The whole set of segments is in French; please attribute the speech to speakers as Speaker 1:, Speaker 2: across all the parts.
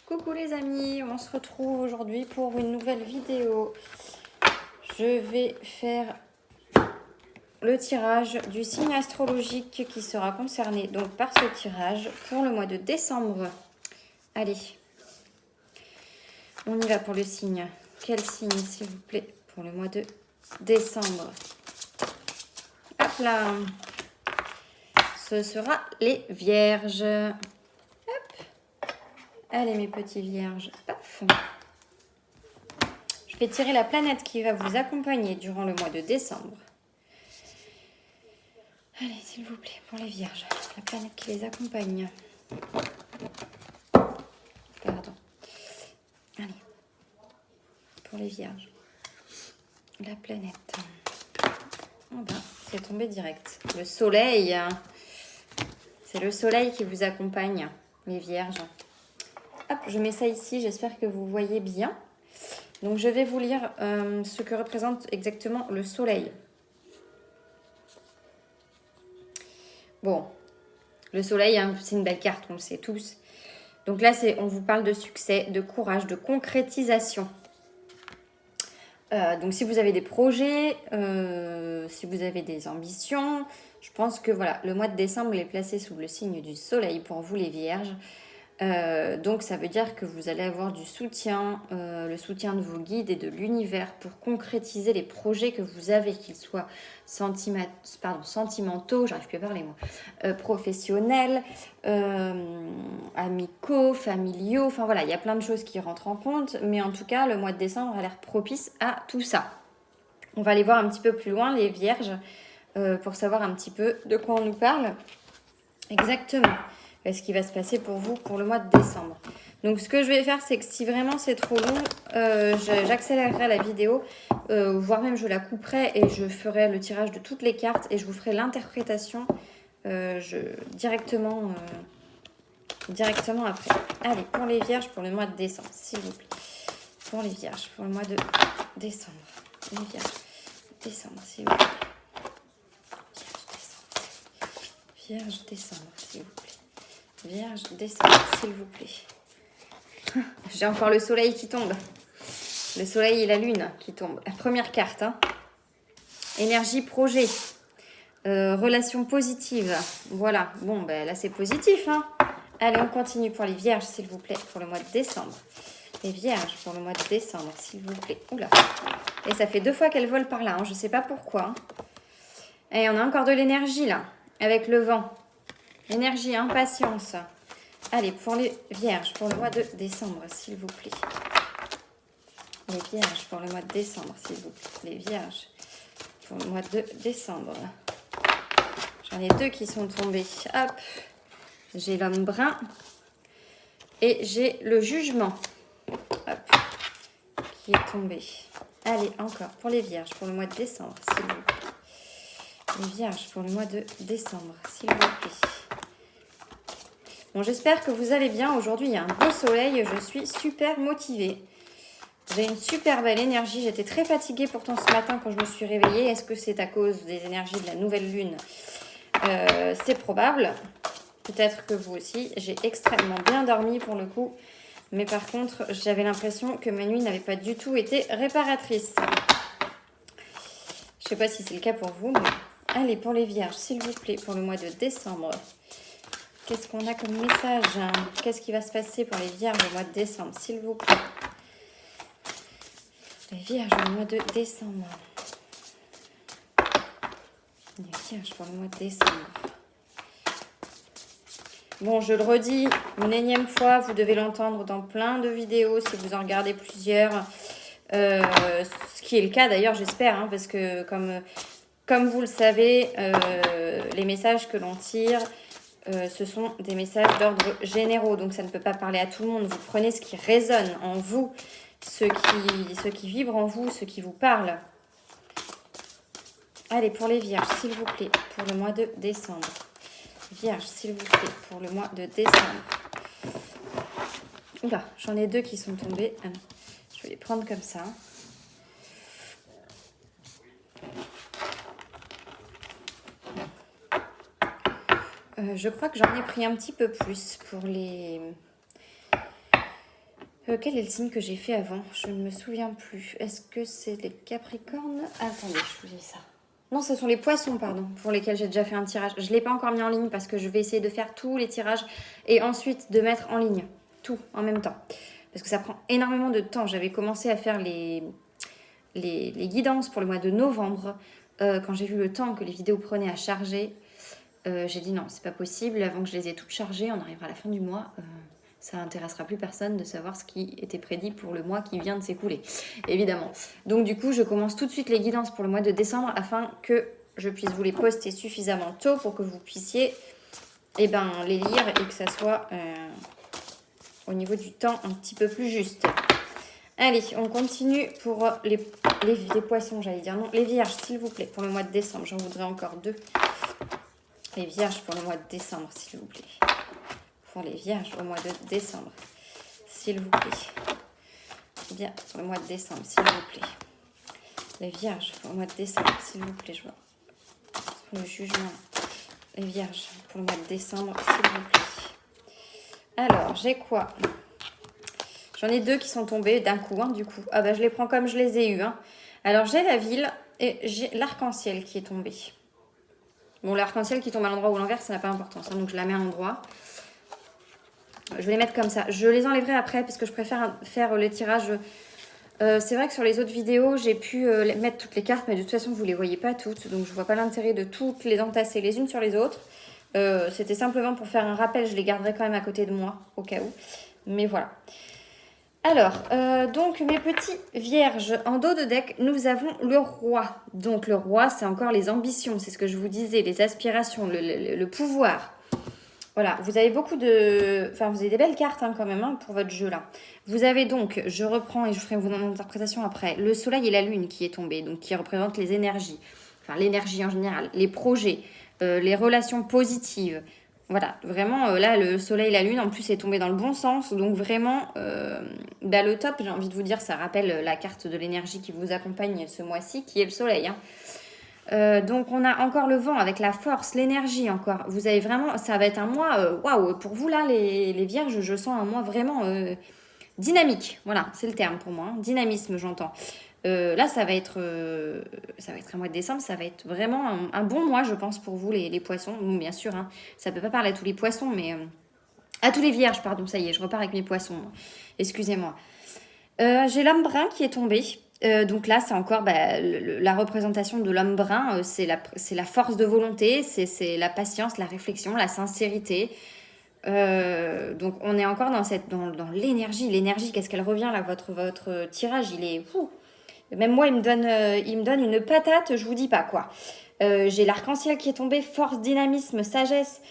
Speaker 1: Coucou les amis, on se retrouve aujourd'hui pour une nouvelle vidéo. Je vais faire le tirage du signe astrologique qui sera concerné donc par ce tirage pour le mois de décembre. Allez, on y va pour le signe. Quel signe s'il vous plaît pour le mois de décembre? Hop là, ce sera les vierges. Allez mes petits vierges, paf. Je vais tirer la planète qui va vous accompagner durant le mois de décembre. Allez, s'il vous plaît, pour les vierges, la planète qui les accompagne. Pardon. Allez, pour les vierges, la planète. Oh ben, c'est tombé direct. Le soleil, c'est le soleil qui vous accompagne, les vierges. Hop, je mets ça ici, j'espère que vous voyez bien. Donc, je vais vous lire ce que représente exactement le soleil. Bon, le soleil, hein, c'est une belle carte, on le sait tous. Donc là, on vous parle de succès, de courage, de concrétisation. Donc, si vous avez des projets, si vous avez des ambitions, je pense que voilà, le mois de décembre est placé sous le signe du soleil pour vous les vierges. Donc ça veut dire que vous allez avoir du soutien, le soutien de vos guides et de l'univers pour concrétiser les projets que vous avez, qu'ils soient sentimentaux, j'arrive plus à parler moi, professionnels, amicaux, familiaux, enfin voilà, il y a plein de choses qui rentrent en compte, mais en tout cas le mois de décembre a l'air propice à tout ça. On va aller voir un petit peu plus loin les vierges pour savoir un petit peu de quoi on nous parle exactement. Ce qui va se passer pour vous pour le mois de décembre. Donc, ce que je vais faire, c'est que si vraiment c'est trop long, j'accélérerai la vidéo, voire même je la couperai et je ferai le tirage de toutes les cartes et je vous ferai l'interprétation directement après. Allez, pour les vierges, pour le mois de décembre, s'il vous plaît. Pour les vierges, pour le mois de décembre. Les vierges, décembre, s'il vous plaît. Vierge, décembre, s'il vous plaît. Vierge, décembre, s'il vous plaît. J'ai encore le soleil qui tombe. Le soleil et la lune qui tombent. La première carte. Hein. Énergie, projet. Relation positive. Voilà. Bon, ben là, c'est positif. Hein. Allez, on continue pour les vierges, s'il vous plaît, pour le mois de décembre. Les vierges, pour le mois de décembre, s'il vous plaît. Oula. Et ça fait 2 fois qu'elles volent par là. Hein. Je ne sais pas pourquoi. Hein. Et on a encore de l'énergie, là, avec le vent. Énergie, impatience. Allez, pour les vierges, pour le mois de décembre, s'il vous plaît. Les vierges, pour le mois de décembre, s'il vous plaît. Les vierges, pour le mois de décembre. J'en ai 2 qui sont tombés. Hop. J'ai l'homme brun. Et j'ai le jugement. Hop. Qui est tombé. Allez, encore, pour les vierges, pour le mois de décembre, s'il vous plaît. Les vierges, pour le mois de décembre, s'il vous plaît. Bon, j'espère que vous allez bien. Aujourd'hui, il y a un beau soleil. Je suis super motivée. J'ai une super belle énergie. J'étais très fatiguée pourtant ce matin quand je me suis réveillée. Est-ce que c'est à cause des énergies de la nouvelle lune? C'est probable. Peut-être que vous aussi. J'ai extrêmement bien dormi pour le coup. Mais par contre, j'avais l'impression que ma nuit n'avait pas du tout été réparatrice. Je ne sais pas si c'est le cas pour vous. Mais... Allez, pour les vierges, s'il vous plaît, pour le mois de décembre. Qu'est-ce qu'on a comme message? Qu'est-ce qui va se passer pour les vierges au mois de décembre, s'il vous plaît? Les vierges au mois de décembre. Les vierges pour le mois de décembre. Bon, je le redis une énième fois, vous devez l'entendre dans plein de vidéos si vous en regardez plusieurs. Ce qui est le cas d'ailleurs, j'espère, hein, parce que comme vous le savez, les messages que l'on tire... ce sont des messages d'ordre généraux, donc ça ne peut pas parler à tout le monde. Vous prenez ce qui résonne en vous, ce qui vibre en vous, ce qui vous parle. Allez, pour les vierges, s'il vous plaît, pour le mois de décembre. Vierges, s'il vous plaît, pour le mois de décembre. Oula, j'en ai 2 qui sont tombés. Ah non, je vais les prendre comme ça. Je crois que j'en ai pris un petit peu plus pour les Quel est le signe que j'ai fait avant? Je ne me souviens plus. Est-ce que c'est les Capricornes? Attendez, je vous dis ça. Non, ce sont les poissons, pardon, pour lesquels j'ai déjà fait un tirage. Je ne l'ai pas encore mis en ligne parce que je vais essayer de faire tous les tirages et ensuite de mettre en ligne. Tout en même temps. Parce que ça prend énormément de temps. J'avais commencé à faire les guidances pour le mois de novembre. Quand j'ai vu le temps que les vidéos prenaient à charger, j'ai dit non, c'est pas possible. Avant que je les ai toutes chargées, on arrivera à la fin du mois. Ça n'intéressera plus personne de savoir ce qui était prédit pour le mois qui vient de s'écouler, évidemment. Donc du coup, je commence tout de suite les guidances pour le mois de décembre afin que je puisse vous les poster suffisamment tôt pour que vous puissiez les lire et que ça soit au niveau du temps un petit peu plus juste. Allez, on continue pour les poissons, j'allais dire. Non, les vierges, s'il vous plaît, pour le mois de décembre. J'en voudrais encore 2. Les vierges pour le mois de décembre, s'il vous plaît. Pour les vierges au mois de décembre, s'il vous plaît. Bien, pour le mois de décembre, s'il vous plaît. Les vierges pour le mois de décembre, s'il vous plaît. Je vois. Pour le jugement. Les vierges pour le mois de décembre, s'il vous plaît. Alors, j'ai quoi? J'en ai 2 qui sont tombés d'un coup, du coup. Ah bah, je les prends comme je les ai eus. Alors, j'ai la ville et j'ai l'arc-en-ciel qui est tombé. Bon, l'arc-en-ciel qui tombe à l'endroit ou à l'envers, ça n'a pas d'importance. Donc, je la mets à l'endroit. Je vais les mettre comme ça. Je les enlèverai après parce que je préfère faire les tirages. C'est vrai que sur les autres vidéos, j'ai pu mettre toutes les cartes, mais de toute façon, vous ne les voyez pas toutes. Donc, je ne vois pas l'intérêt de toutes les entasser les unes sur les autres. C'était simplement pour faire un rappel. Je les garderai quand même à côté de moi, au cas où. Mais voilà. Alors, donc, mes petits vierges, en dos de deck, nous avons le roi. Donc, le roi, c'est encore les ambitions. C'est ce que je vous disais, les aspirations, le pouvoir. Voilà, vous avez beaucoup de... Enfin, vous avez des belles cartes quand même pour votre jeu là. Vous avez donc, je reprends et je ferai mon interprétation après, le soleil et la lune qui est tombé, donc qui représentent les énergies. Enfin, l'énergie en général, les projets, les relations positives. Voilà, vraiment, là, le soleil et la lune, en plus, est tombé dans le bon sens. Donc vraiment, le top, j'ai envie de vous dire, ça rappelle la carte de l'énergie qui vous accompagne ce mois-ci, qui est le soleil. Donc on a encore le vent avec la force, l'énergie encore. Vous avez vraiment, ça va être un mois, waouh, pour vous là les vierges, je sens un mois vraiment dynamique. Voilà, c'est le terme pour moi, dynamisme j'entends. Là ça va être un mois de décembre, ça va être vraiment un bon mois je pense pour vous les poissons. Bon, bien sûr, ça peut pas parler à tous les poissons, mais à tous les vierges, pardon, ça y est, je repars avec mes poissons. Excusez-moi. J'ai l'homme brun qui est tombé. Donc là, c'est encore la représentation de l'homme brun. C'est la force de volonté, c'est la patience, la réflexion, la sincérité. Donc on est encore dans l'énergie. L'énergie, qu'est-ce qu'elle revient là, votre tirage, il est fou. Même moi, il me donne une patate, je vous dis pas quoi. J'ai l'arc-en-ciel qui est tombé, force, dynamisme, sagesse.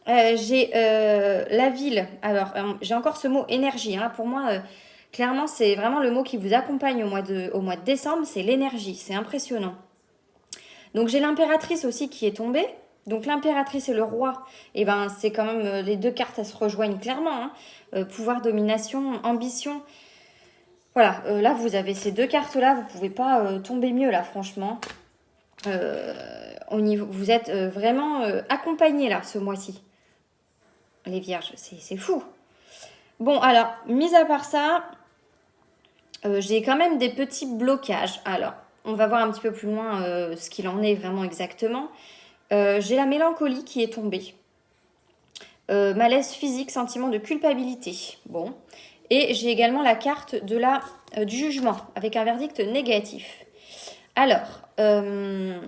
Speaker 1: J'ai la ville. Alors, j'ai encore ce mot énergie. Pour moi, clairement, c'est vraiment le mot qui vous accompagne au mois de décembre. C'est l'énergie. C'est impressionnant. Donc, j'ai l'impératrice aussi qui est tombée. Donc, l'impératrice et le roi, c'est quand même les 2 cartes, elles se rejoignent clairement. Pouvoir, domination, ambition. Voilà, là, vous avez ces 2 cartes-là. Vous ne pouvez pas tomber mieux, là, franchement. Vous êtes vraiment accompagnés, là, ce mois-ci. Les vierges, c'est fou. Bon, alors, mis à part ça, j'ai quand même des petits blocages. Alors, on va voir un petit peu plus loin ce qu'il en est vraiment exactement. J'ai la mélancolie qui est tombée. Malaise physique, sentiment de culpabilité. Bon. Et j'ai également la carte du jugement, avec un verdict négatif. Alors, de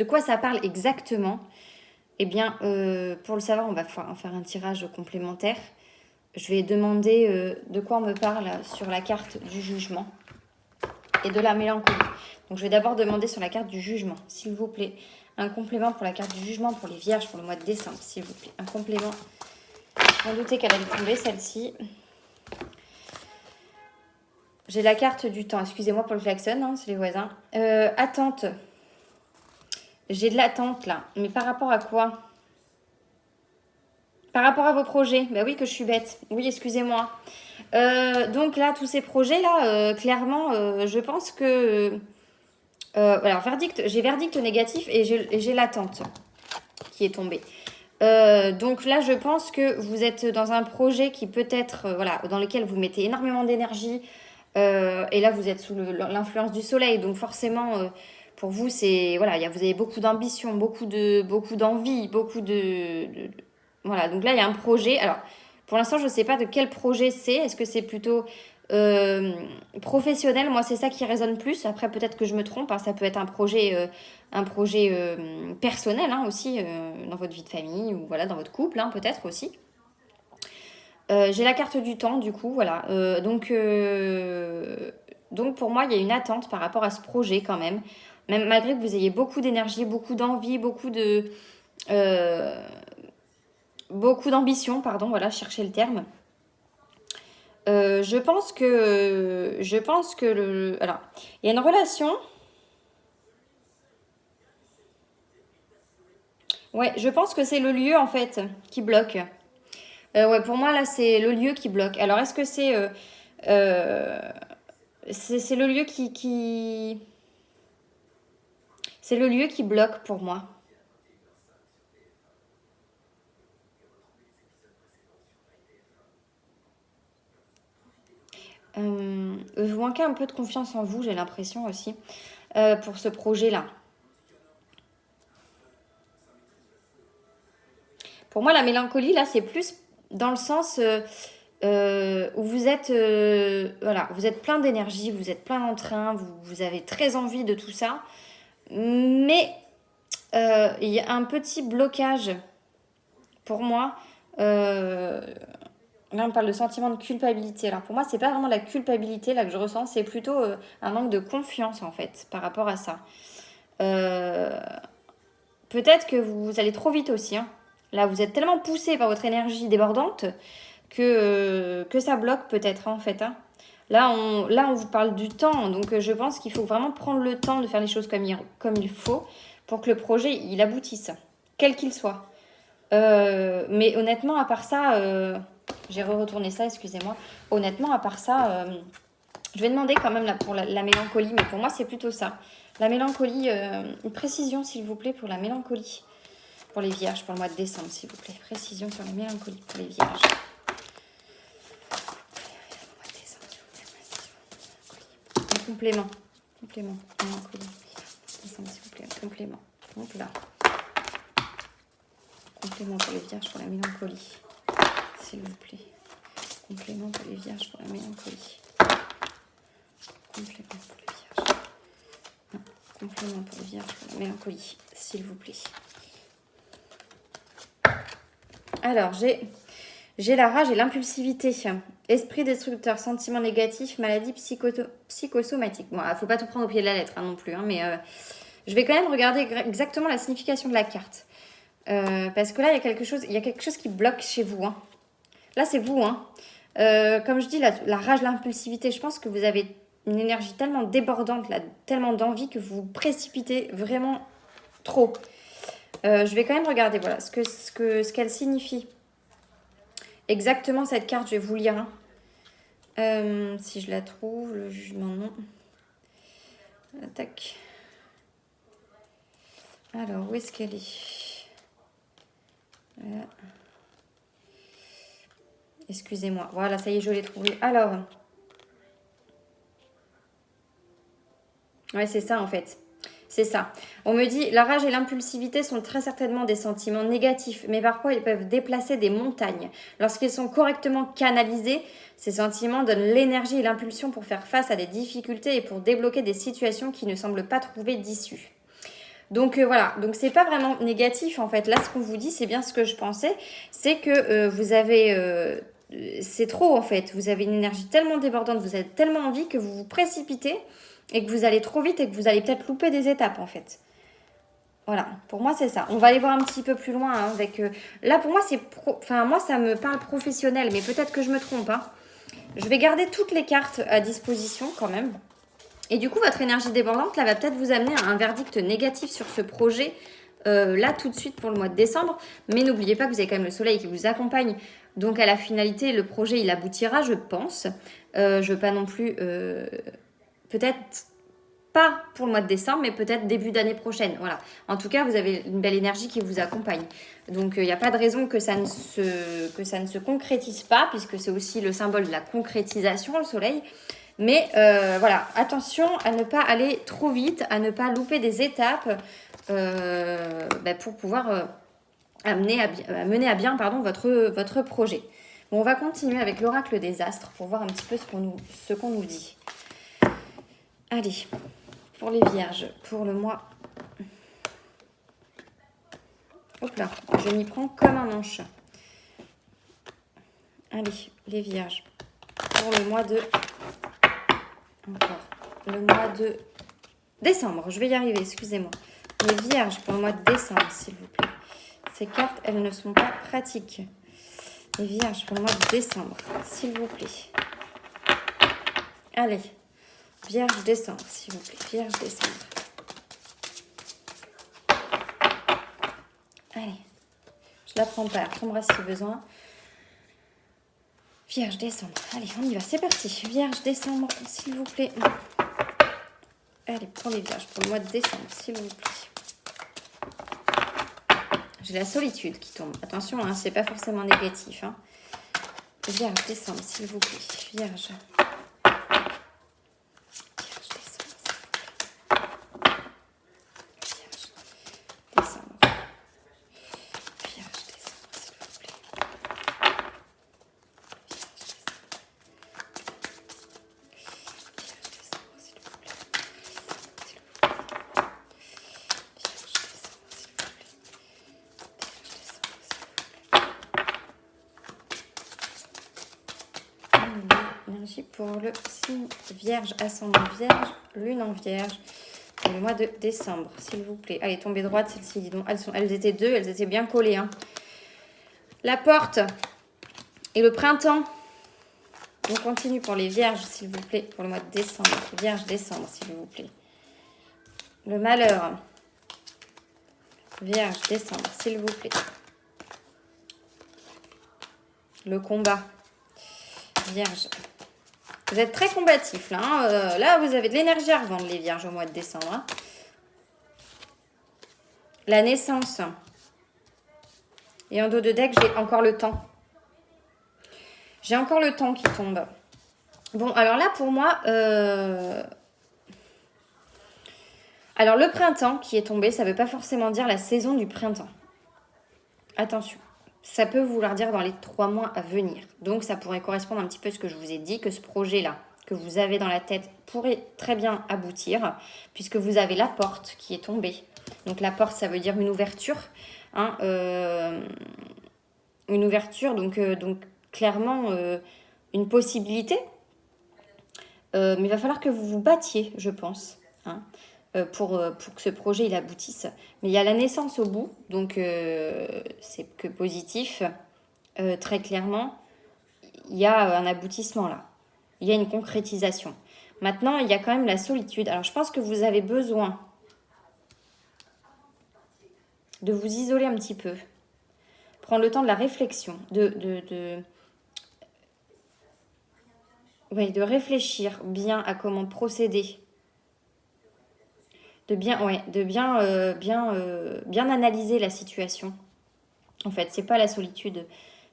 Speaker 1: quoi ça parle exactement? Eh bien, pour le savoir, on va en faire un tirage complémentaire. Je vais demander de quoi on me parle sur la carte du jugement et de la mélancolie. Donc, je vais d'abord demander sur la carte du jugement, s'il vous plaît. Un complément pour la carte du jugement pour les vierges pour le mois de décembre, s'il vous plaît. Un complément. Je m'en doutais qu'elle allait tomber, celle-ci. J'ai la carte du temps. Excusez-moi pour le klaxon, c'est les voisins. Attente. J'ai de l'attente, là. Mais par rapport à quoi? Par rapport à vos projets. Bah oui que je suis bête. Oui, excusez-moi. Donc là, tous ces projets-là, clairement, je pense que... alors, j'ai verdict négatif et j'ai l'attente qui est tombée. Donc là, je pense que vous êtes dans un projet qui peut être, voilà, dans lequel vous mettez énormément d'énergie. Et là, vous êtes sous l'influence du soleil. Donc forcément, pour vous, c'est, voilà, vous avez beaucoup d'ambition, beaucoup d'envie, voilà, donc là, il y a un projet. Alors, pour l'instant, je ne sais pas de quel projet c'est. Est-ce que c'est plutôt euh, professionnel? Moi, c'est ça qui résonne plus. Après, peut-être que je me trompe, hein. Ça peut être un projet personnel, hein, aussi, dans votre vie de famille ou voilà, dans votre couple, hein, peut-être aussi. J'ai la carte du temps, du coup, voilà. Donc pour moi, il y a une attente par rapport à ce projet quand même. Même malgré que vous ayez beaucoup d'énergie, beaucoup d'envie, euh, beaucoup d'ambition, pardon, voilà, chercher le terme. Alors, il y a une relation. Ouais, je pense que c'est le lieu en fait qui bloque. Ouais, pour moi là, c'est le lieu qui bloque. Alors, est-ce que euh, c'est le lieu c'est le lieu qui bloque pour moi. Vous manquez un peu de confiance en vous, j'ai l'impression aussi, pour ce projet-là. Pour moi, la mélancolie, là, c'est plus dans le sens où vous êtes, voilà, vous êtes plein d'énergie, vous êtes plein d'entrain, vous avez très envie de tout ça, mais il y a un petit blocage pour moi. euh, Là, on parle de sentiment de culpabilité. Alors pour moi, c'est pas vraiment la culpabilité là que je ressens, c'est plutôt un manque de confiance en fait par rapport à ça. Euh, Peut-être que vous allez trop vite aussi, hein. Là, vous êtes tellement poussé par votre énergie débordante que ça bloque peut-être, hein, en fait, hein. Là, on vous parle du temps, donc je pense qu'il faut vraiment prendre le temps de faire les choses comme il faut pour que le projet il aboutisse, quel qu'il soit. Mais honnêtement, à part ça, j'ai retourné ça, excusez-moi. Honnêtement, à part ça, je vais demander quand même là, pour la mélancolie, mais pour moi, c'est plutôt ça. La mélancolie, une précision, s'il vous plaît, pour la mélancolie. Pour les vierges, pour le mois de décembre, s'il vous plaît. Précision sur la mélancolie pour les vierges. Un complément. Complément. Mélancolie. Décembre, s'il vous plaît. Complément. Donc là. Complément pour les vierges pour la mélancolie. S'il vous plaît. Complément pour les vierges pour la mélancolie. Complément pour les vierges. Non. Complément pour les vierges pour la mélancolie. S'il vous plaît. Alors, j'ai la rage et l'impulsivité. Esprit destructeur, sentiments négatifs, maladie psychosomatique. Bon, il faut pas tout prendre au pied de la lettre, hein, non plus, hein, mais je vais quand même regarder exactement la signification de la carte. Parce que là, il y a quelque chose qui bloque chez vous, hein. Là, c'est vous, hein. Comme je dis, la rage, l'impulsivité, je pense que vous avez une énergie tellement débordante, là, tellement d'envie que vous vous précipitez vraiment trop. Je vais quand même regarder, voilà, ce qu'elle signifie. Exactement cette carte, je vais vous lire, hein. Si je la trouve, le jugement, non. Tac. Alors, où est-ce qu'elle est, Excusez-moi. Voilà, ça y est, je l'ai trouvée. Alors. Ouais, c'est ça en fait. C'est ça. On me dit, la rage et l'impulsivité sont très certainement des sentiments négatifs, mais parfois ils peuvent déplacer des montagnes. Lorsqu'ils sont correctement canalisés, ces sentiments donnent l'énergie et l'impulsion pour faire face à des difficultés et pour débloquer des situations qui ne semblent pas trouver d'issue. Donc voilà, donc c'est pas vraiment négatif en fait. Là, ce qu'on vous dit, c'est bien ce que je pensais, c'est que vous avez, c'est trop en fait. Vous avez une énergie tellement débordante, vous avez tellement envie que vous vous précipitez et que vous allez trop vite et que vous allez peut-être louper des étapes en fait. Voilà, pour moi c'est ça. On va aller voir un petit peu plus loin, hein, avec. Là pour moi enfin moi ça me parle professionnel, mais peut-être que je me trompe, hein. Je vais garder toutes les cartes à disposition quand même. Et du coup, votre énergie débordante, là, va peut-être vous amener à un verdict négatif sur ce projet, là, tout de suite pour le mois de décembre. Mais n'oubliez pas que vous avez quand même le soleil qui vous accompagne. Donc, à la finalité, le projet, il aboutira, je pense. Je veux pas non plus... peut-être Pas pour le mois de décembre, mais peut-être début d'année prochaine. Voilà. En tout cas, vous avez une belle énergie qui vous accompagne. Donc, il n'y a pas de raison que ça ne se concrétise pas, puisque c'est aussi le symbole de la concrétisation, le soleil. Mais voilà, attention à ne pas aller trop vite, à ne pas louper des étapes pour pouvoir mener à bien votre projet. Bon, on va continuer avec l'oracle des astres pour voir un petit peu ce qu'on nous dit. Allez, pour les vierges, pour le mois... Hop là, je m'y prends comme un manche. Allez, les vierges, pour le mois de... Encore, le mois de décembre, je vais y arriver, excusez-moi. Les vierges, pour le mois de décembre, s'il vous plaît. Ces cartes, elles ne sont pas pratiques. Les vierges, pour le mois de décembre, s'il vous plaît. Allez, vierge décembre, s'il vous plaît. Vierge décembre. Allez, je la prends pas, elle tombera si besoin. Vierge décembre. Allez, on y va, c'est parti. Vierge décembre, s'il vous plaît. Allez, pour les vierges, pour le mois de décembre, s'il vous plaît. J'ai la solitude qui tombe. Attention, hein, c'est pas forcément négatif. Hein. Vierge décembre, s'il vous plaît. Vierge. Pour le signe vierge, ascendant vierge, lune en vierge, pour le mois de décembre, s'il vous plaît. Allez, tombez droite, celle-ci, dis donc. Elles étaient deux, elles étaient bien collées. Hein. La porte et le printemps. On continue pour les vierges, s'il vous plaît, pour le mois de décembre. Vierge, décembre, s'il vous plaît. Le malheur. Vierge, décembre, s'il vous plaît. Le combat. Vierge. Vous êtes très combatifs là. Hein. Là, vous avez de l'énergie à revendre les vierges au mois de décembre. Hein. La naissance. Et en dos de deck, j'ai encore le temps. J'ai encore le temps qui tombe. Bon, alors là, pour moi... Alors, le printemps qui est tombé, ça ne veut pas forcément dire la saison du printemps. Attention. Ça peut vouloir dire dans les 3 mois à venir. Donc, ça pourrait correspondre un petit peu à ce que je vous ai dit, que ce projet-là que vous avez dans la tête pourrait très bien aboutir, puisque vous avez la porte qui est tombée. Donc, la porte, ça veut dire une ouverture. Hein, une ouverture, donc clairement, une possibilité. Mais il va falloir que vous vous battiez, je pense, hein, pour que ce projet il aboutisse. Mais il y a la naissance au bout, donc c'est que positif. Très clairement, il y a un aboutissement là. Il y a une concrétisation. Maintenant, il y a quand même la solitude. Alors, je pense que vous avez besoin de vous isoler un petit peu. Prendre le temps de la réflexion, de réfléchir bien à comment procéder. De bien analyser la situation. En fait, c'est pas la solitude.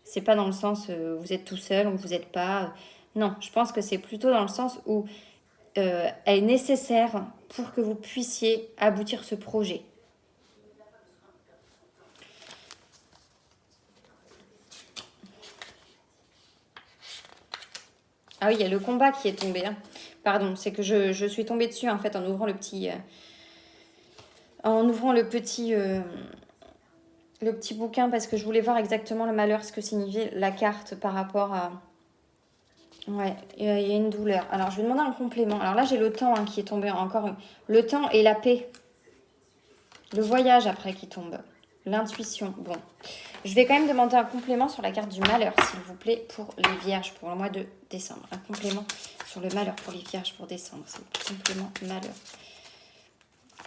Speaker 1: C'est pas dans le sens vous êtes tout seul ou vous n'êtes pas. Non, je pense que c'est plutôt dans le sens où elle est nécessaire pour que vous puissiez aboutir ce projet. Ah oui, il y a le combat qui est tombé. Hein. Pardon, c'est que je suis tombée dessus en fait en ouvrant le petit... le petit bouquin parce que je voulais voir exactement le malheur, ce que signifiait la carte par rapport à... Ouais, il y a une douleur. Alors, je vais demander un complément. Alors là, j'ai le temps qui est tombé encore. Le temps et la paix. Le voyage après qui tombe. L'intuition. Bon. Je vais quand même demander un complément sur la carte du malheur, s'il vous plaît, pour les vierges, pour le mois de décembre. Un complément sur le malheur pour les vierges pour décembre. C'est complément malheur.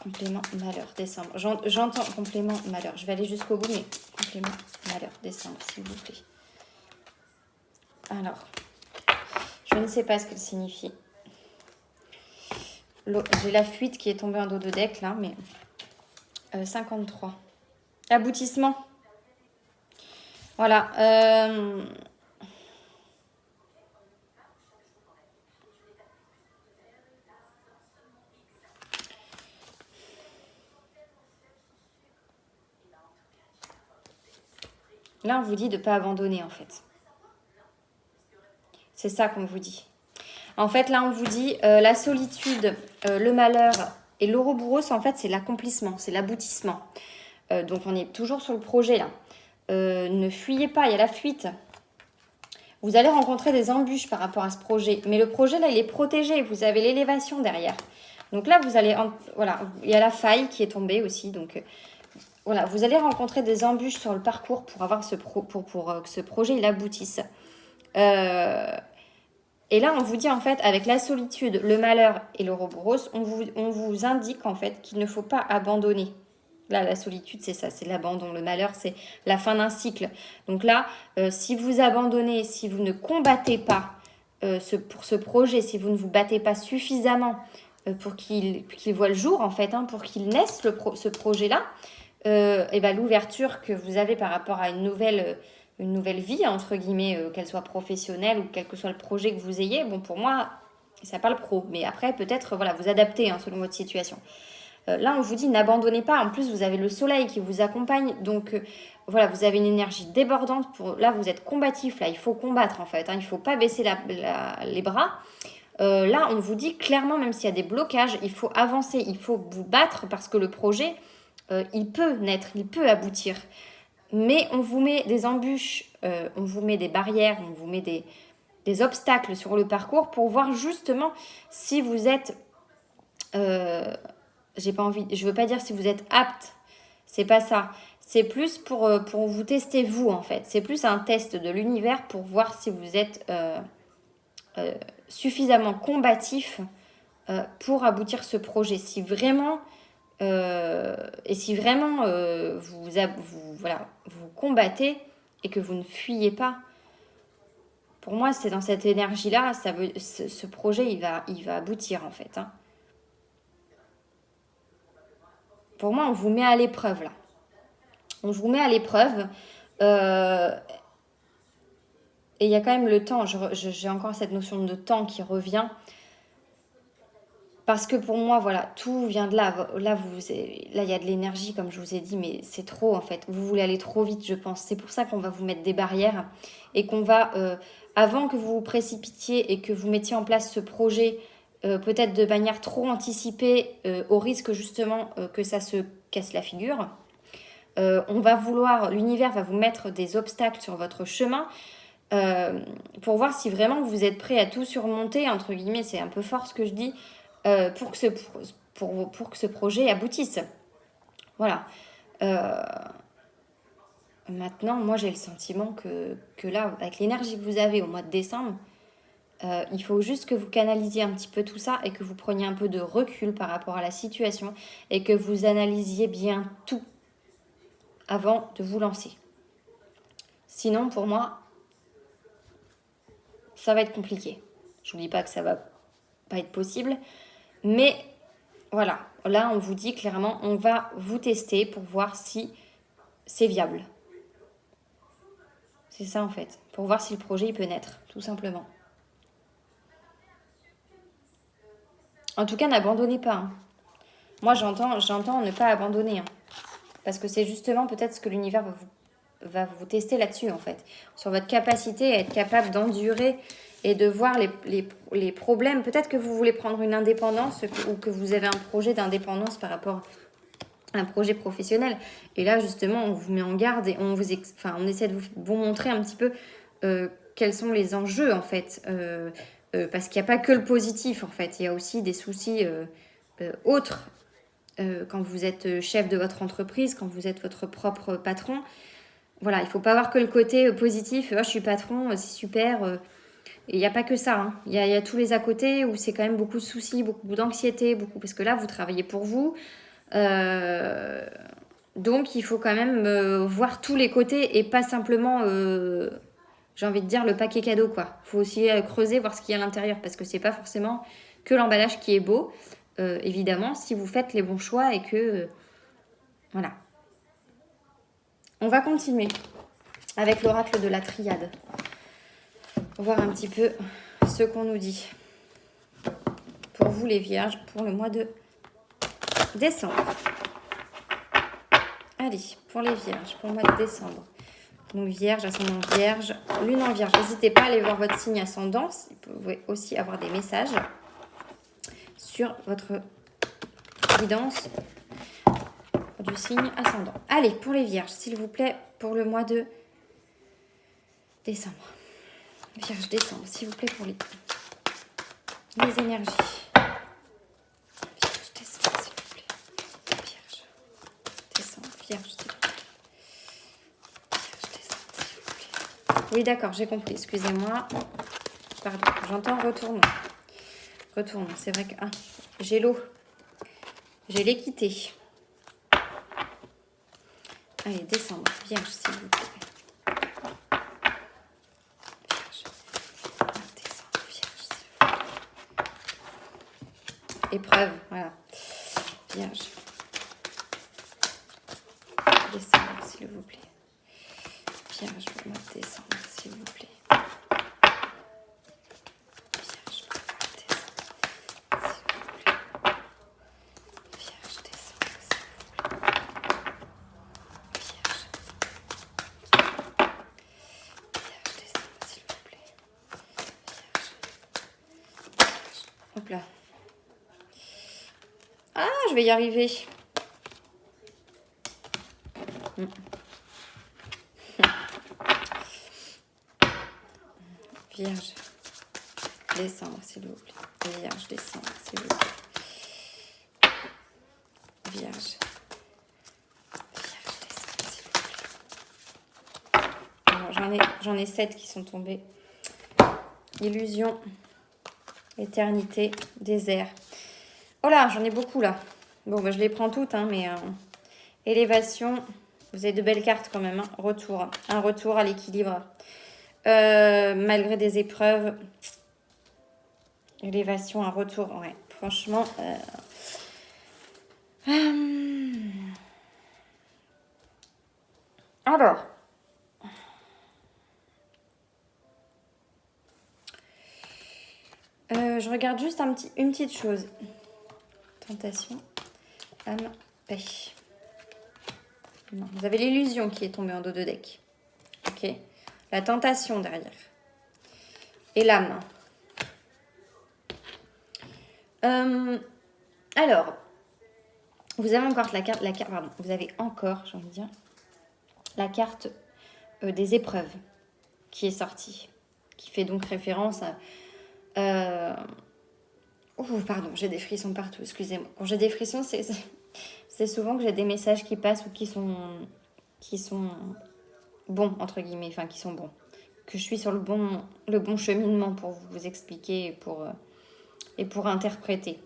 Speaker 1: Complément malheur, décembre. J'entends complément malheur. Je vais aller jusqu'au bout, mais complément malheur, décembre, s'il vous plaît. Alors, je ne sais pas ce qu'il signifie. J'ai la fuite qui est tombée en dos de deck là, mais 53. Aboutissement. Voilà. Là, on vous dit de ne pas abandonner, en fait. C'est ça qu'on vous dit. En fait, là, on vous dit la solitude, le malheur et l'ouroboros, en fait, c'est l'accomplissement, c'est l'aboutissement. Donc, on est toujours sur le projet, là. Ne fuyez pas, il y a la fuite. Vous allez rencontrer des embûches par rapport à ce projet. Mais le projet, là, il est protégé. Vous avez l'élévation derrière. Donc là, vous allez... Voilà, il y a la faille qui est tombée aussi. Donc, voilà, vous allez rencontrer des embûches sur le parcours pour avoir pour que ce projet, il aboutisse. Et là, on vous dit, en fait, avec la solitude, le malheur et l'ouroboros, on vous indique, en fait, qu'il ne faut pas abandonner. Là, la solitude, c'est ça, c'est l'abandon. Le malheur, c'est la fin d'un cycle. Donc là, si vous abandonnez, si vous ne combattez pas pour ce projet, si vous ne vous battez pas suffisamment pour qu'il voit le jour, en fait, pour qu'il naisse ce projet-là, et ben, l'ouverture que vous avez par rapport à une nouvelle vie, entre guillemets, qu'elle soit professionnelle ou quel que soit le projet que vous ayez, bon, pour moi, ça parle pro. Mais après, peut-être, voilà, vous adaptez selon votre situation. Là, on vous dit n'abandonnez pas. En plus, vous avez le soleil qui vous accompagne. Donc, voilà, vous avez une énergie débordante. Là, vous êtes combatif. Là, il faut combattre, en fait. Il ne faut pas baisser les bras. Là, on vous dit clairement, même s'il y a des blocages, il faut avancer. Il faut vous battre parce que le projet, il peut naître, il peut aboutir. Mais on vous met des embûches, on vous met des barrières, on vous met des obstacles sur le parcours pour voir justement si vous êtes... je veux pas dire si vous êtes apte, c'est pas ça. C'est plus pour vous tester vous, en fait. C'est plus un test de l'univers pour voir si vous êtes suffisamment combatif pour aboutir ce projet. Si vraiment... et si vraiment vous combattez et que vous ne fuyez pas, pour moi, c'est dans cette énergie-là, ce projet, il va aboutir, en fait. Pour moi, on vous met à l'épreuve, là. On vous met à l'épreuve. Et il y a quand même le temps. J'ai encore cette notion de temps qui revient. Parce que pour moi, voilà, tout vient de là. Là, il y a de l'énergie, comme je vous ai dit, mais c'est trop, en fait. Vous voulez aller trop vite, je pense. C'est pour ça qu'on va vous mettre des barrières et qu'on va, avant que vous vous précipitiez et que vous mettiez en place ce projet, peut-être de manière trop anticipée, au risque justement que ça se casse la figure, l'univers va vous mettre des obstacles sur votre chemin pour voir si vraiment vous êtes prêt à tout surmonter, entre guillemets, c'est un peu fort ce que je dis, pour que ce projet aboutisse. Voilà. Maintenant, moi, j'ai le sentiment que là, avec l'énergie que vous avez au mois de décembre, il faut juste que vous canalisiez un petit peu tout ça et que vous preniez un peu de recul par rapport à la situation et que vous analysiez bien tout avant de vous lancer. Sinon, pour moi, ça va être compliqué. Je vous dis pas que ça va pas être possible, mais voilà, là on vous dit clairement, on va vous tester pour voir si c'est viable. C'est ça en fait, pour voir si le projet il peut naître, tout simplement. En tout cas, n'abandonnez pas. Moi j'entends ne pas abandonner. Parce que c'est justement peut-être ce que l'univers va vous tester là-dessus en fait. Sur votre capacité à être capable d'endurer et de voir les problèmes. Peut-être que vous voulez prendre une indépendance ou que vous avez un projet d'indépendance par rapport à un projet professionnel. Et là, justement, on vous met en garde et on essaie de vous montrer un petit peu quels sont les enjeux, en fait. Parce qu'il n'y a pas que le positif, en fait. Il y a aussi des soucis autres. Quand vous êtes chef de votre entreprise, quand vous êtes votre propre patron. Voilà, il ne faut pas voir que le côté positif. Je suis patron, c'est super. Et il n'y a pas que ça. Il y a tous les à côté où c'est quand même beaucoup de soucis, beaucoup d'anxiété, parce que là, vous travaillez pour vous. Donc, il faut quand même voir tous les côtés et pas simplement, j'ai envie de dire, le paquet cadeau, quoi. Il faut aussi creuser, voir ce qu'il y a à l'intérieur parce que c'est pas forcément que l'emballage qui est beau. évidemment, si vous faites les bons choix et que... voilà. On va continuer avec l'oracle de la triade. Voir un petit peu ce qu'on nous dit. Pour vous les vierges, pour le mois de décembre. Allez, pour les vierges, pour le mois de décembre. Donc vierge, ascendant vierge, lune en vierge. N'hésitez pas à aller voir votre signe ascendant. Vous pouvez aussi avoir des messages sur votre guidance du signe ascendant. Allez, pour les vierges, s'il vous plaît, pour le mois de décembre. Vierge, décembre, s'il vous plaît, pour les énergies. Vierge, décembre, s'il vous plaît. Vierge, décembre, vierge, s'il vous plaît. Vierge, décembre, s'il vous plaît. Oui, d'accord, j'ai compris, excusez-moi. Pardon, j'entends retourne. Retourne, c'est vrai que... Ah, j'ai l'eau. J'ai l'équité. Allez, décembre, vierge, s'il vous plaît. Vierge. Décembre, vierge, s'il vous plaît. Épreuve, voilà. Vierge. Décembre, s'il vous plaît. Vierge, pour le mois de décembre, s'il vous plaît. Vierge, pour le mois de décembre, s'il vous plaît. Vierge, décembre, s'il vous plaît. Hop là. Ah, je vais y arriver. Vierge. Décembre, s'il vous plaît. Vierge, décembre, s'il vous plaît. Vierge. Vierge, décembre, s'il vous plaît. Alors, j'en ai 7 qui sont tombés. Illusion. Éternité, désert. Oh là, j'en ai beaucoup là. Bon, bah, je les prends toutes, hein, mais élévation. Vous avez de belles cartes quand même. Hein. Retour. Un retour à l'équilibre. Malgré des épreuves. Élévation, un retour. Ouais, franchement. Alors. Je regarde juste une petite chose. Tentation, âme, paix. Non, vous avez l'illusion qui est tombée en dos de deck. Ok. La tentation derrière. Et l'âme. Alors, vous avez encore vous avez encore, j'ai envie de dire, la carte des épreuves qui est sortie, qui fait donc référence à... Oh, pardon, j'ai des frissons partout, excusez-moi. Quand j'ai des frissons, c'est souvent que j'ai des messages qui passent ou qui sont bons, entre guillemets, enfin qui sont bons. Que je suis sur le bon cheminement pour vous expliquer et pour interpréter.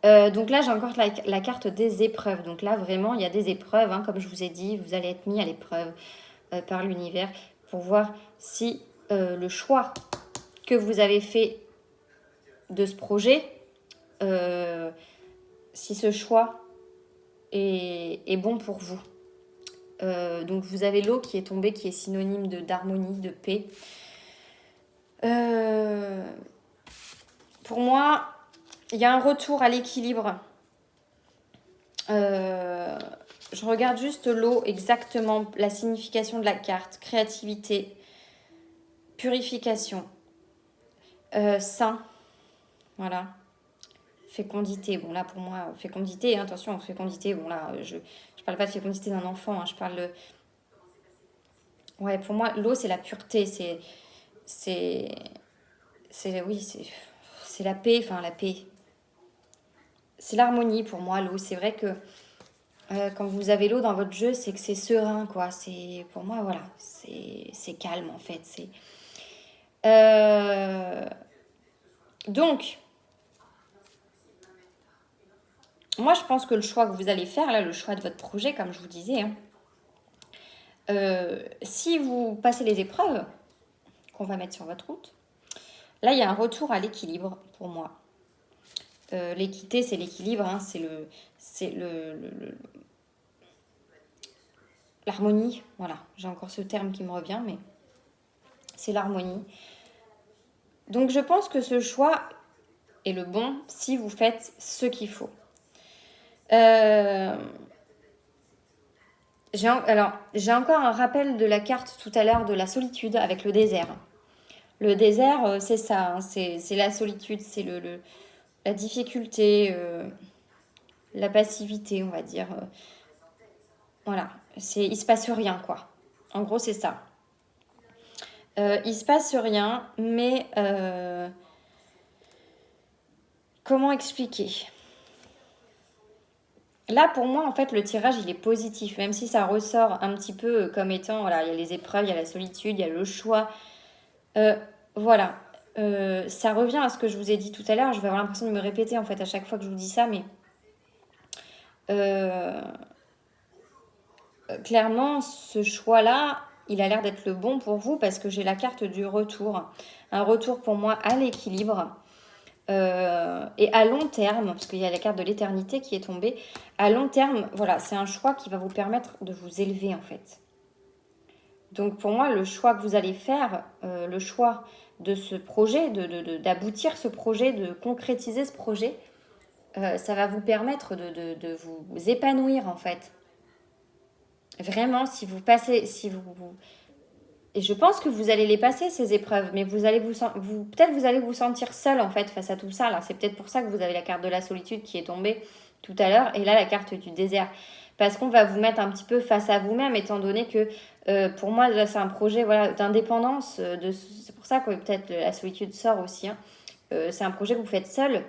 Speaker 1: Donc là, j'ai encore la carte des épreuves. Donc là, vraiment, il y a des épreuves, hein, comme je vous ai dit, vous allez être mis à l'épreuve par l'univers pour voir si le choix que vous avez fait de ce projet, si ce choix est bon pour vous. Donc vous avez l'eau qui est tombée, qui est synonyme d'harmonie, de paix. Pour moi, il y a un retour à l'équilibre. Je regarde juste l'eau, exactement la signification de la carte. Créativité, purification, sain, voilà. Fécondité, bon là pour moi, fécondité, hein, attention, fécondité, bon là, je parle pas de fécondité d'un enfant, hein, je parle de... Ouais, pour moi, l'eau c'est la pureté, c'est la paix, enfin la paix. C'est l'harmonie pour moi, l'eau. C'est vrai que quand vous avez l'eau dans votre jeu, c'est que c'est serein, quoi. C'est, pour moi, voilà, c'est calme en fait. Donc, moi je pense que le choix que vous allez faire, là, le choix de votre projet, comme je vous disais, hein, si vous passez les épreuves qu'on va mettre sur votre route, là il y a un retour à l'équilibre pour moi. L'équité, c'est l'équilibre, hein, l'harmonie. Voilà, j'ai encore ce terme qui me revient, mais c'est l'harmonie. Donc je pense que ce choix est le bon si vous faites ce qu'il faut. J'ai encore un rappel de la carte tout à l'heure de la solitude avec le désert. Le désert, c'est ça, hein, c'est la solitude, c'est la difficulté, la passivité, on va dire. Voilà, il se passe rien, quoi. En gros, c'est ça. Il se passe rien, mais comment expliquer? Là, pour moi, en fait, le tirage, il est positif, même si ça ressort un petit peu comme étant, voilà, il y a les épreuves, il y a la solitude, il y a le choix. Voilà. Ça revient à ce que je vous ai dit tout à l'heure. Je vais avoir l'impression de me répéter, en fait, à chaque fois que je vous dis ça, mais clairement, ce choix-là, il a l'air d'être le bon pour vous parce que j'ai la carte du retour. Un retour pour moi à l'équilibre. Et à long terme, parce qu'il y a la carte de l'éternité qui est tombée, à long terme, voilà, c'est un choix qui va vous permettre de vous élever en fait. Donc pour moi, le choix que vous allez faire, le choix de ce projet, d'aboutir ce projet, de concrétiser ce projet, ça va vous permettre de vous épanouir en fait. Vraiment, si vous passez, et je pense que vous allez les passer, ces épreuves, mais peut-être vous allez vous sentir seul, en fait, face à tout ça. Alors, c'est peut-être pour ça que vous avez la carte de la solitude qui est tombée tout à l'heure, et là, la carte du désert. Parce qu'on va vous mettre un petit peu face à vous-même, étant donné que, pour moi, là, c'est un projet voilà, d'indépendance. C'est pour ça que peut-être la solitude sort aussi. Hein. C'est un projet que vous faites seul.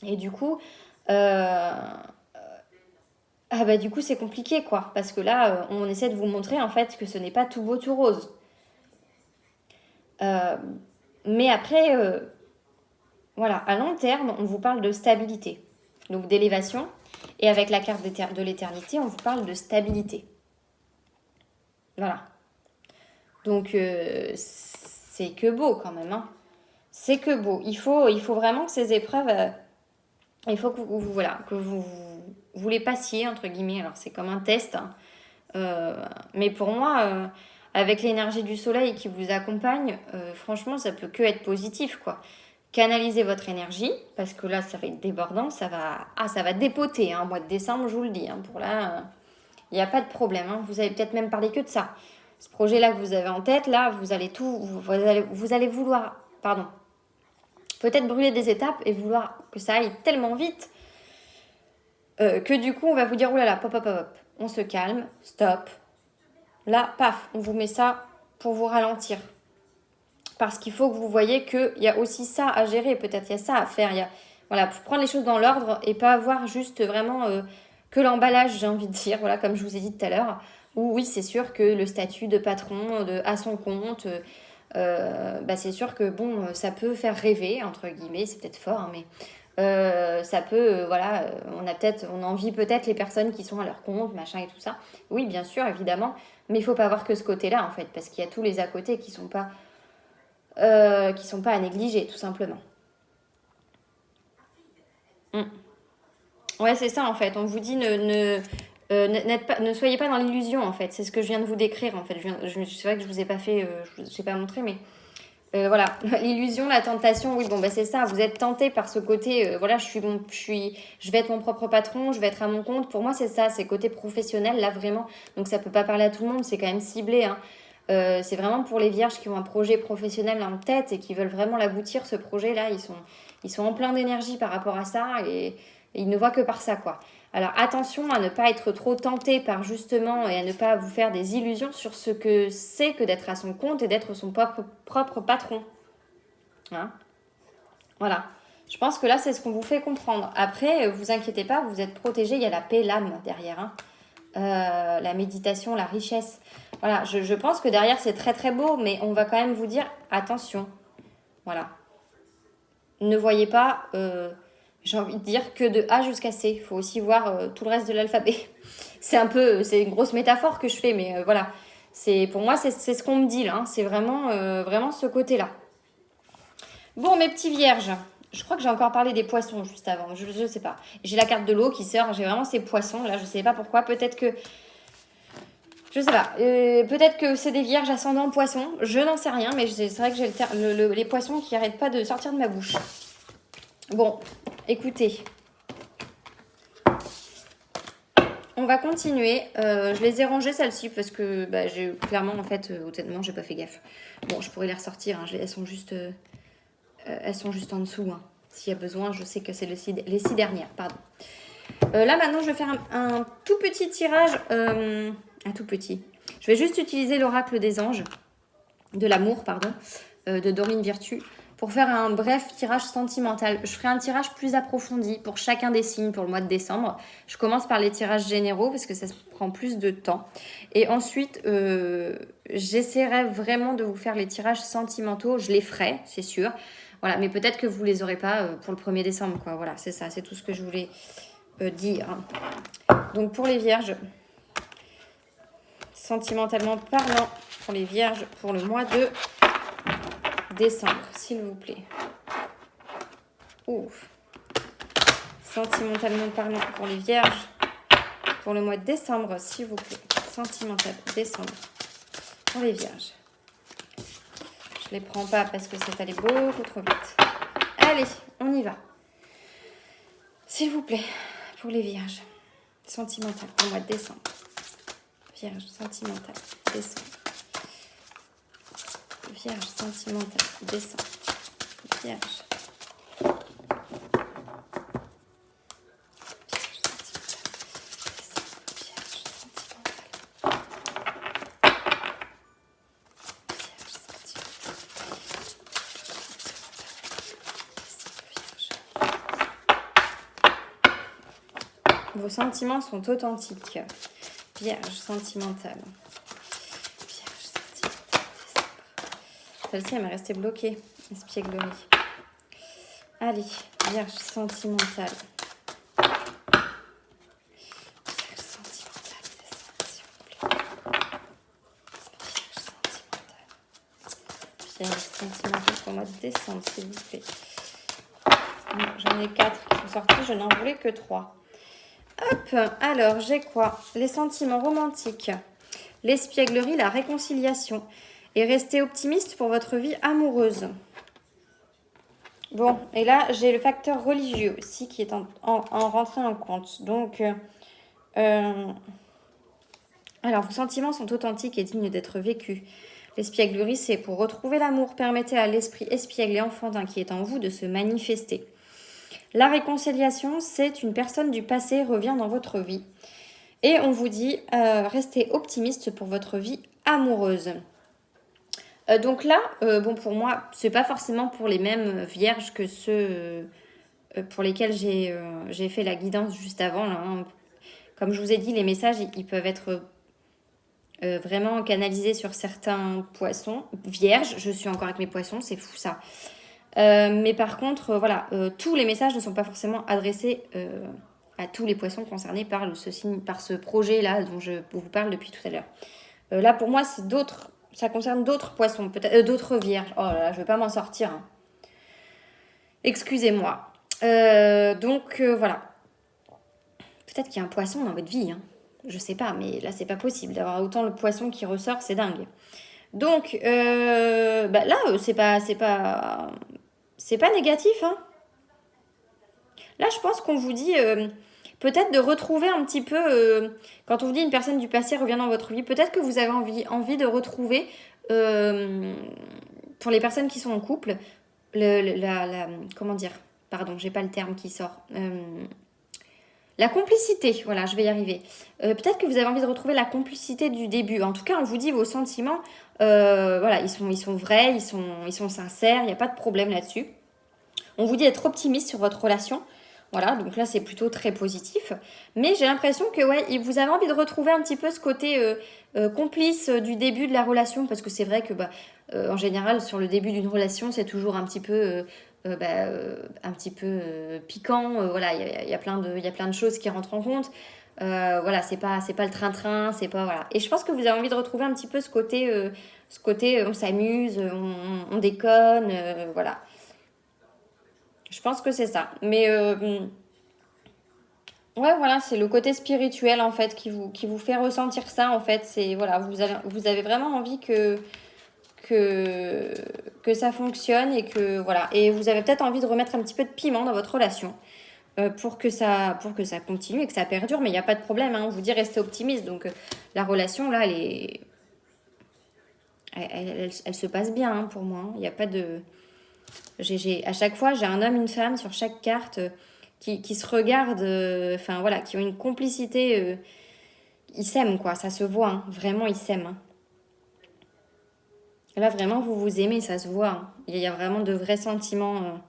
Speaker 1: Et du coup, du coup, c'est compliqué, quoi. Parce que là, on essaie de vous montrer, en fait, que ce n'est pas tout beau, tout rose. Mais après, voilà, à long terme, on vous parle de stabilité, donc d'élévation. Et avec la carte de l'éternité, on vous parle de stabilité. Voilà. Donc, c'est que beau quand même. Hein. C'est que beau. Il faut vraiment que ces épreuves, il faut que vous les passiez, entre guillemets. Alors, c'est comme un test. Hein. Mais pour moi, avec l'énergie du soleil qui vous accompagne, franchement, ça peut que être positif, quoi. Canalisez votre énergie, parce que là, ça va être débordant, ça va dépoter, hein, au mois de décembre, je vous le dis. Hein, pour là, il n'y a pas de problème. Hein, vous allez peut-être même parler que de ça. Ce projet-là que vous avez en tête, là, vous allez vouloir, peut-être brûler des étapes et vouloir que ça aille tellement vite que du coup, on va vous dire, oulala, pop, on se calme, stop. Là, paf, on vous met ça pour vous ralentir. Parce qu'il faut que vous voyez qu'il y a aussi ça à gérer, peut-être il y a ça à faire. Voilà, pour prendre les choses dans l'ordre et pas avoir juste vraiment que l'emballage, j'ai envie de dire, voilà, comme je vous ai dit tout à l'heure. Où oui, c'est sûr que le statut de patron à son compte, c'est sûr que bon, ça peut faire rêver, entre guillemets, c'est peut-être fort, hein, mais ça peut, on envie peut-être les personnes qui sont à leur compte, machin et tout ça. Oui, bien sûr, évidemment, mais il faut pas voir que ce côté-là, en fait, parce qu'il y a tous les à côté qui sont pas à négliger, tout simplement. Ouais, c'est ça, en fait. On vous dit ne soyez pas dans l'illusion, en fait. C'est ce que je viens de vous décrire, en fait. C'est vrai que je vous ai pas fait, je vous ai pas montré, mais voilà, l'illusion, la tentation, oui, c'est ça. Vous êtes tenté par ce côté, je vais être mon propre patron, je vais être à mon compte. Pour moi, c'est ça, c'est côté professionnel, là, vraiment. Donc, ça peut pas parler à tout le monde, c'est quand même ciblé, hein. C'est vraiment pour les vierges qui ont un projet professionnel en tête et qui veulent vraiment l'aboutir, ce projet-là. Ils sont en plein d'énergie par rapport à ça et ils ne voient que par ça, quoi. Alors attention à ne pas être trop tenté par justement et à ne pas vous faire des illusions sur ce que c'est que d'être à son compte et d'être son propre patron. Hein, voilà. Je pense que là, c'est ce qu'on vous fait comprendre. Après, vous inquiétez pas, vous êtes protégés. Il y a la paix, l'âme derrière. Hein. La méditation, la richesse. Voilà, je pense que derrière, c'est très très beau, mais on va quand même vous dire attention. Voilà. Ne voyez pas, j'ai envie de dire, que de A jusqu'à C. Il faut aussi voir tout le reste de l'alphabet. C'est une grosse métaphore que je fais, mais voilà. Pour moi, c'est ce qu'on me dit là. Hein. C'est vraiment ce côté-là. Bon, mes petits vierges, Je crois que j'ai encore parlé des poissons juste avant. Je ne sais pas. J'ai la carte de l'eau qui sort. J'ai vraiment ces poissons. Là, je ne sais pas pourquoi. Peut-être que... Je sais pas. Peut-être que c'est des vierges ascendant poissons. Je n'en sais rien. Mais c'est vrai que j'ai les poissons qui n'arrêtent pas de sortir de ma bouche. Bon, écoutez. On va continuer. Je les ai rangées celles-ci parce que bah, j'ai clairement, en fait, honnêtement, j'ai pas fait gaffe. Bon, je pourrais les ressortir. Hein. Elles sont juste en dessous. Hein. S'il y a besoin, je sais que c'est les 6 dernières. Pardon. Là, maintenant, je vais faire un tout petit tirage. Un tout petit. Je vais juste utiliser l'oracle des anges. De l'amour, pardon. De Dorine Virtue. Pour faire un bref tirage sentimental. Je ferai un tirage plus approfondi pour chacun des signes pour le mois de décembre. Je commence par les tirages généraux parce que ça prend plus de temps. Et ensuite, j'essaierai vraiment de vous faire les tirages sentimentaux. Je les ferai, c'est sûr. Voilà, mais peut-être que vous ne les aurez pas pour le 1er décembre. Quoi. Voilà, c'est ça, c'est tout ce que je voulais dire. Donc pour les vierges, sentimentalement parlant, pour les vierges, pour le mois de décembre, s'il vous plaît. Ouf. Sentimentalement parlant pour les vierges, pour le mois de décembre, s'il vous plaît. Sentimental, décembre, pour les vierges. Je les prends pas parce que c'est allé beaucoup trop vite. Allez, on y va. S'il vous plaît, pour les vierges. Sentimental, pour le mois de décembre. Vierge, sentimental, décembre. Vierge, sentimentale, décembre. Vierge. Vos sentiments sont authentiques. Vierge sentimentale. Vierge sentimentale. Celle-ci, elle m'est restée bloquée. Espièglerie. Allez, vierge sentimentale. Vierge sentimentale. S'il vous plaît. Vierge sentimentale pour le mois de décembre, s'il vous plaît. J'en ai 4 qui sont sortis, je n'en voulais que 3. Hop, alors j'ai quoi? Les sentiments romantiques, l'espièglerie, la réconciliation. Et restez optimiste pour votre vie amoureuse. Bon, et là j'ai le facteur religieux aussi qui est en rentrée en compte. Donc, alors vos sentiments sont authentiques et dignes d'être vécus. L'espièglerie, c'est pour retrouver l'amour. Permettez à l'esprit espiègle et enfantin qui est en vous de se manifester. La réconciliation, c'est une personne du passé revient dans votre vie. Et on vous dit, restez optimiste pour votre vie amoureuse. Donc là, bon pour moi, c'est pas forcément pour les mêmes vierges que ceux pour lesquels j'ai fait la guidance juste avant. Là, hein. Comme je vous ai dit, les messages, ils peuvent être vraiment canalisés sur certains poissons. Vierges, je suis encore avec mes poissons, c'est fou ça. Mais par contre, voilà, tous les messages ne sont pas forcément adressés à tous les poissons concernés par ce projet-là dont je vous parle depuis tout à l'heure. Là, pour moi, ça concerne d'autres poissons, peut-être d'autres vierges. Oh là là, je ne vais pas m'en sortir. Hein. Excusez-moi. Donc, voilà. Peut-être qu'il y a un poisson dans votre vie. Hein. Je sais pas, mais là, c'est pas possible d'avoir autant le poisson qui ressort, c'est dingue. Donc, là, c'est pas négatif, hein. Là, je pense qu'on vous dit peut-être de retrouver un petit peu, quand on vous dit une personne du passé revient dans votre vie, peut-être que vous avez envie de retrouver, pour les personnes qui sont en couple, comment dire, pardon, j'ai pas le terme qui sort, la complicité, voilà, je vais y arriver. Peut-être que vous avez envie de retrouver la complicité du début. En tout cas, on vous dit vos sentiments, voilà, ils sont vrais, ils sont sincères, il n'y a pas de problème là-dessus. On vous dit d'être optimiste sur votre relation. Voilà, donc là, c'est plutôt très positif. Mais j'ai l'impression que, ouais, vous avez envie de retrouver un petit peu ce côté complice du début de la relation. Parce que c'est vrai que, en général, sur le début d'une relation, c'est toujours un petit peu piquant. Voilà, il y a plein de choses qui rentrent en compte. Voilà, c'est pas le train-train, c'est pas... Voilà. Et je pense que vous avez envie de retrouver un petit peu ce côté on s'amuse, on déconne, voilà. Je pense que c'est ça. Mais ouais, voilà, c'est le côté spirituel en fait qui vous fait ressentir ça en fait. C'est voilà, vous avez vraiment envie que, que ça fonctionne et que voilà. Et vous avez peut-être envie de remettre un petit peu de piment dans votre relation pour que ça continue et que ça perdure. Mais il n'y a pas de problème, hein. On vous dit restez optimiste. Donc la relation là, elle se passe bien hein, pour moi, hein. Il n'y a pas de. À chaque fois, j'ai un homme, une femme sur chaque carte qui se regardent, enfin voilà, qui ont une complicité. Ils s'aiment quoi, ça se voit, hein. Vraiment ils s'aiment, hein. Là vraiment vous vous aimez, ça se voit, hein. Il y a vraiment de vrais sentiments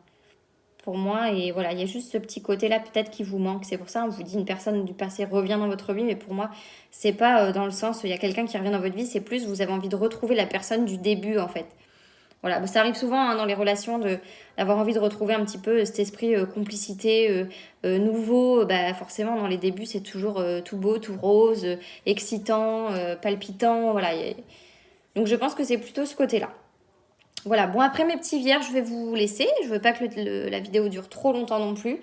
Speaker 1: pour moi et voilà, il y a juste ce petit côté là peut-être qui vous manque. C'est pour ça on vous dit une personne du passé revient dans votre vie, mais pour moi c'est pas dans le sens où il y a quelqu'un qui revient dans votre vie, c'est plus vous avez envie de retrouver la personne du début en fait. Voilà, ça arrive souvent hein, dans les relations d'avoir envie de retrouver un petit peu cet esprit complicité nouveau. Bah, forcément, dans les débuts, c'est toujours tout beau, tout rose, excitant, palpitant. Voilà. Donc, je pense que c'est plutôt ce côté-là. Voilà, bon, après mes petits vierges, je vais vous laisser. Je veux pas que la vidéo dure trop longtemps non plus.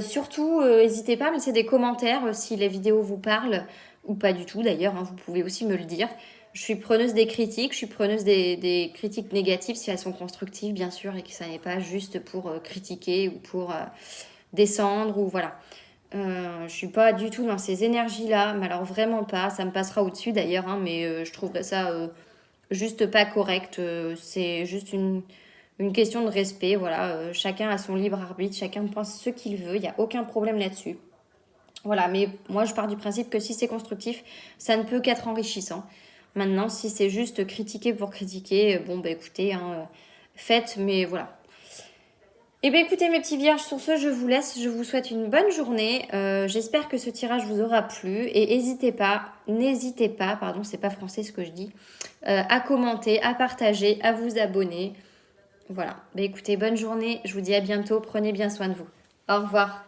Speaker 1: Surtout, n'hésitez pas à me laisser des commentaires si les vidéos vous parlent ou pas du tout d'ailleurs, hein, vous pouvez aussi me le dire. Je suis preneuse des critiques, je suis preneuse des critiques négatives si elles sont constructives bien sûr et que ça n'est pas juste pour critiquer ou pour descendre ou voilà. Je suis pas du tout dans ces énergies-là, mais alors vraiment pas. Ça me passera au-dessus d'ailleurs, hein, mais je trouverais ça juste pas correct. C'est juste une question de respect. Voilà, chacun a son libre arbitre, chacun pense ce qu'il veut. Il n'y a aucun problème là-dessus. Voilà, mais moi je pars du principe que si c'est constructif, ça ne peut qu'être enrichissant. Maintenant, si c'est juste critiquer pour critiquer, bon bah écoutez, hein, faites, mais voilà. Eh bien écoutez mes petits vierges, sur ce je vous laisse, je vous souhaite une bonne journée. J'espère que ce tirage vous aura plu et n'hésitez pas, pardon c'est pas français ce que je dis, à commenter, à partager, à vous abonner. Voilà, bah écoutez, bonne journée, je vous dis à bientôt, prenez bien soin de vous. Au revoir.